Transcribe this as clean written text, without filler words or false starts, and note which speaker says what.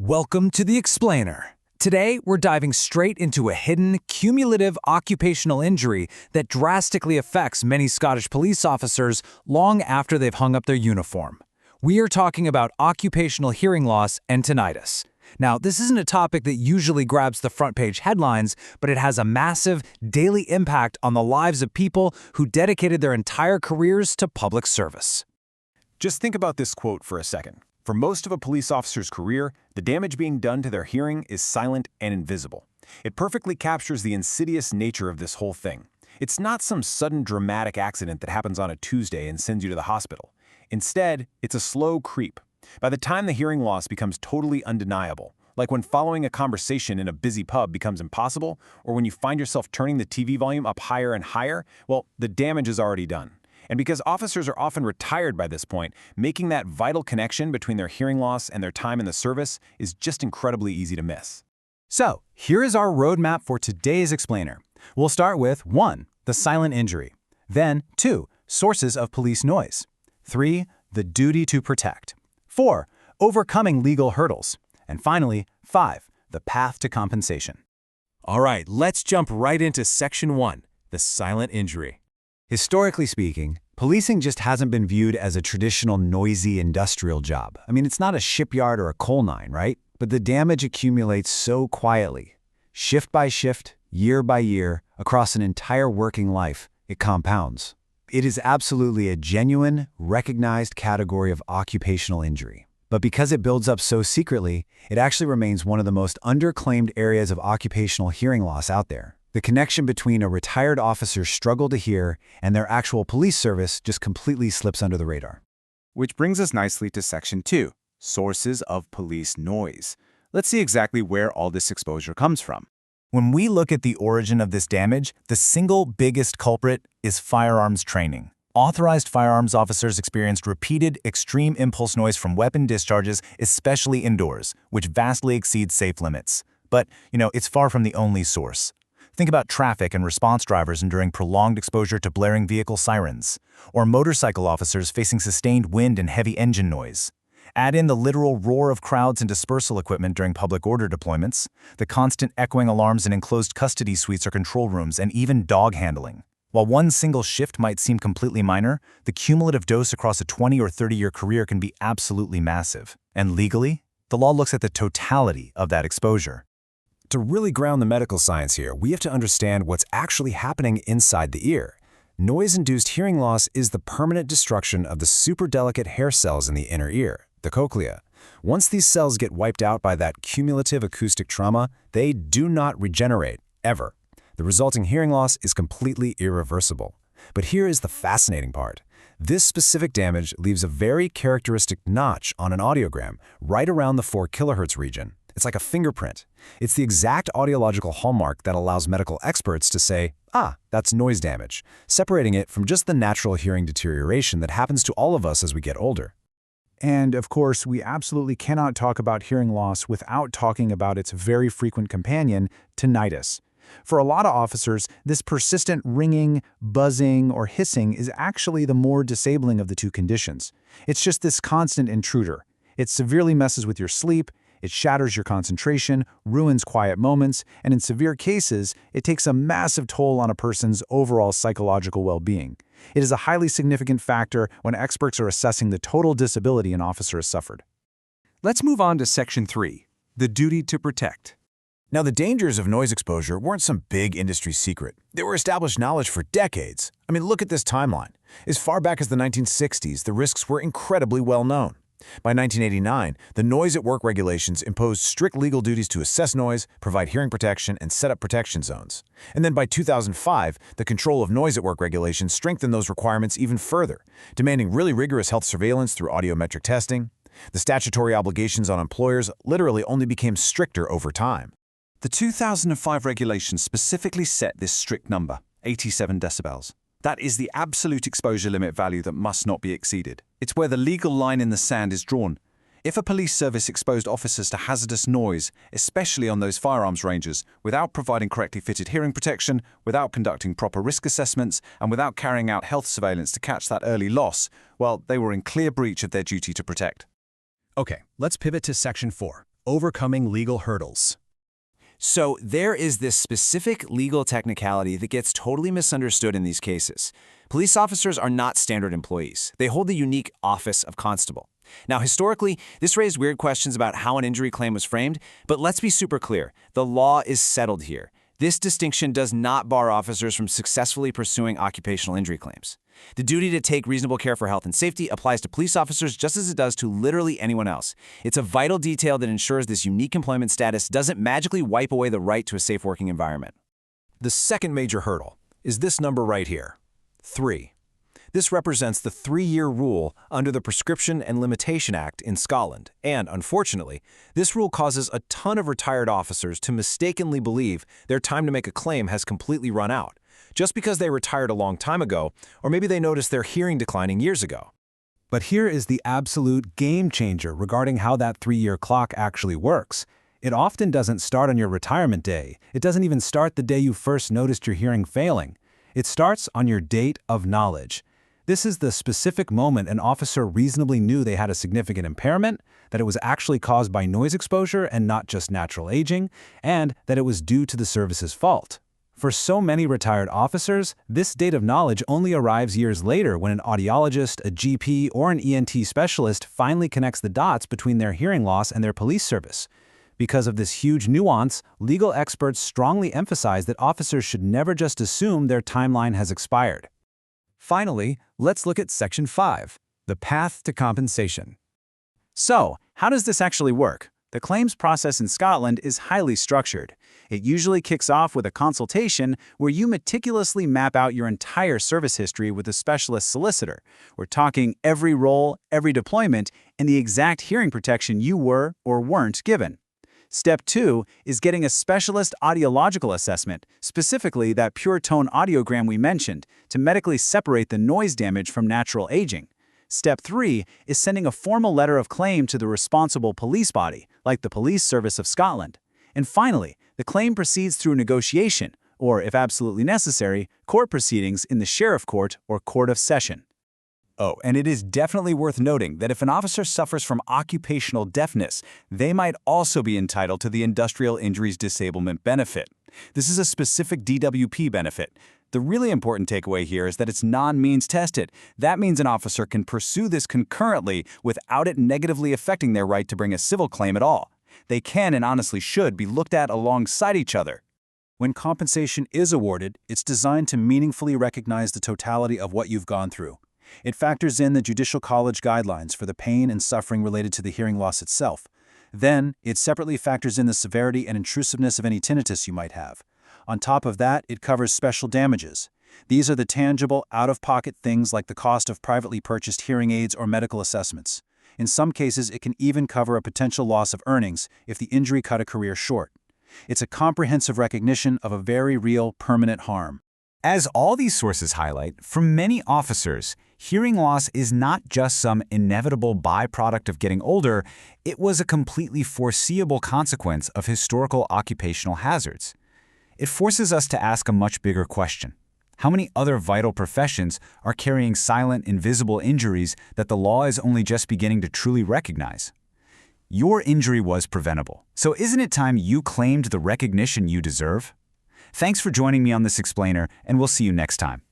Speaker 1: Welcome to The Explainer. Today, we're diving straight into a hidden, cumulative occupational injury that drastically affects many Scottish police officers long after they've hung up their uniform. We are talking about occupational hearing loss and tinnitus. Now, this isn't a topic that usually grabs the front page headlines, but it has a massive, daily impact on the lives of people who dedicated their entire careers to public service.
Speaker 2: Just think about this quote for a second. For most of a police officer's career, the damage being done to their hearing is silent and invisible. It perfectly captures the insidious nature of this whole thing. It's not some sudden dramatic accident that happens on a Tuesday and sends you to the hospital. Instead, it's a slow creep. By the time the hearing loss becomes totally undeniable, like when following a conversation in a busy pub becomes impossible, or when you find yourself turning the TV volume up higher and higher, well, the damage is already done. And because officers are often retired by this point, making that vital connection between their hearing loss and their time in the service is just incredibly easy to miss.
Speaker 1: So, here is our roadmap for today's explainer. We'll start with 1. The silent injury. Then 2. Sources of police noise. 3. The duty to protect. 4. Overcoming legal hurdles. And finally, 5. The path to compensation. All right, let's jump right into Section 1, the silent injury. Historically speaking, policing just hasn't been viewed as a traditional noisy industrial job. I mean, it's not a shipyard or a coal mine, right? But the damage accumulates so quietly. Shift by shift, year by year, across an entire working life, it compounds. It is absolutely a genuine, recognized category of occupational injury. But because it builds up so secretly, it actually remains one of the most underclaimed areas of occupational hearing loss out there. The connection between a retired officer's struggle to hear and their actual police service just completely slips under the radar.
Speaker 3: Which brings us nicely to Section 2, sources of police noise. Let's see exactly where all this exposure comes from.
Speaker 1: When we look at the origin of this damage, the single biggest culprit is firearms training. Authorized firearms officers experienced repeated extreme impulse noise from weapon discharges, especially indoors, which vastly exceeds safe limits. But, it's far from the only source. Think about traffic and response drivers enduring prolonged exposure to blaring vehicle sirens, or motorcycle officers facing sustained wind and heavy engine noise. Add in the literal roar of crowds and dispersal equipment during public order deployments, the constant echoing alarms in enclosed custody suites or control rooms, and even dog handling. While one single shift might seem completely minor, the cumulative dose across a 20 or 30-year career can be absolutely massive. And legally, the law looks at the totality of that exposure.
Speaker 4: To really ground the medical science here, we have to understand what's actually happening inside the ear. Noise-induced hearing loss is the permanent destruction of the superdelicate hair cells in the inner ear, the cochlea. Once these cells get wiped out by that cumulative acoustic trauma, they do not regenerate, ever. The resulting hearing loss is completely irreversible. But here is the fascinating part. This specific damage leaves a very characteristic notch on an audiogram right around the 4 kHz region. It's like a fingerprint. It's the exact audiological hallmark that allows medical experts to say, that's noise damage, separating it from just the natural hearing deterioration that happens to all of us as we get older.
Speaker 5: And, of course, we absolutely cannot talk about hearing loss without talking about its very frequent companion, tinnitus. For a lot of officers, this persistent ringing, buzzing, or hissing is actually the more disabling of the two conditions. It's just this constant intruder. It severely messes with your sleep, it shatters your concentration, ruins quiet moments, and in severe cases, it takes a massive toll on a person's overall psychological well-being. It is a highly significant factor when experts are assessing the total disability an officer has suffered.
Speaker 1: Let's move on to Section 3, the duty to protect.
Speaker 4: Now, the dangers of noise exposure weren't some big industry secret. They were established knowledge for decades. I mean, look at this timeline. As far back as the 1960s, the risks were incredibly well known. By 1989, the Noise at Work regulations imposed strict legal duties to assess noise, provide hearing protection, and set up protection zones. And then by 2005, the Control of Noise at Work regulations strengthened those requirements even further, demanding really rigorous health surveillance through audiometric testing. The statutory obligations on employers literally only became stricter over time.
Speaker 6: The 2005 regulations specifically set this strict number, 87 decibels. That is the absolute exposure limit value that must not be exceeded. It's where the legal line in the sand is drawn. If a police service exposed officers to hazardous noise, especially on those firearms ranges, without providing correctly fitted hearing protection, without conducting proper risk assessments, and without carrying out health surveillance to catch that early loss, well, they were in clear breach of their duty to protect.
Speaker 4: Okay, let's pivot to Section 4,
Speaker 2: Overcoming legal hurdles.
Speaker 4: So there is this specific legal technicality that gets totally misunderstood in these cases. Police officers are not standard employees. They hold the unique office of constable. Now, historically, this raised weird questions about how an injury claim was framed, but let's be super clear. The law is settled here. This distinction does not bar officers from successfully pursuing occupational injury claims. The duty to take reasonable care for health and safety applies to police officers just as it does to literally anyone else. It's a vital detail that ensures this unique employment status doesn't magically wipe away the right to a safe working environment.
Speaker 2: The second major hurdle is this number right here, 3. This represents the 3-year rule under the Prescription and Limitation Act in Scotland, and, unfortunately, this rule causes a ton of retired officers to mistakenly believe their time to make a claim has completely run out, just because they retired a long time ago, or maybe they noticed their hearing declining years ago.
Speaker 5: But here is the absolute game changer regarding how that 3-year clock actually works. It often doesn't start on your retirement day. It doesn't even start the day you first noticed your hearing failing. It starts on your date of knowledge. This is the specific moment an officer reasonably knew they had a significant impairment, that it was actually caused by noise exposure and not just natural aging, and that it was due to the service's fault. For so many retired officers, this date of knowledge only arrives years later when an audiologist, a GP, or an ENT specialist finally connects the dots between their hearing loss and their police service. Because of this huge nuance, legal experts strongly emphasize that officers should never just assume their timeline has expired.
Speaker 1: Finally, let's look at Section 5, the path to compensation. So, how does this actually work? The claims process in Scotland is highly structured. It usually kicks off with a consultation where you meticulously map out your entire service history with a specialist solicitor. We're talking every role, every deployment, and the exact hearing protection you were or weren't given. Step 2 is getting a specialist audiological assessment, specifically that pure tone audiogram we mentioned, to medically separate the noise damage from natural aging. Step 3 is sending a formal letter of claim to the responsible police body, like the Police Service of Scotland. And finally, the claim proceeds through negotiation, or, if absolutely necessary, court proceedings in the sheriff court or court of session.
Speaker 2: Oh, and it is definitely worth noting that if an officer suffers from occupational deafness, they might also be entitled to the Industrial Injuries Disablement Benefit. This is a specific DWP benefit. The really important takeaway here is that it's non-means tested. That means an officer can pursue this concurrently without it negatively affecting their right to bring a civil claim at all. They can and honestly should be looked at alongside each other. When compensation is awarded, it's designed to meaningfully recognize the totality of what you've gone through. It factors in the Judicial College guidelines for the pain and suffering related to the hearing loss itself. Then, it separately factors in the severity and intrusiveness of any tinnitus you might have. On top of that, it covers special damages. These are the tangible, out-of-pocket things like the cost of privately purchased hearing aids or medical assessments. In some cases, it can even cover a potential loss of earnings if the injury cut a career short. It's a comprehensive recognition of a very real, permanent harm.
Speaker 3: As all these sources highlight, for many officers, hearing loss is not just some inevitable byproduct of getting older, it was a completely foreseeable consequence of historical occupational hazards. It forces us to ask a much bigger question. How many other vital professions are carrying silent, invisible injuries that the law is only just beginning to truly recognize? Your injury was preventable, so isn't it time you claimed the recognition you deserve? Thanks for joining me on this explainer, and we'll see you next time.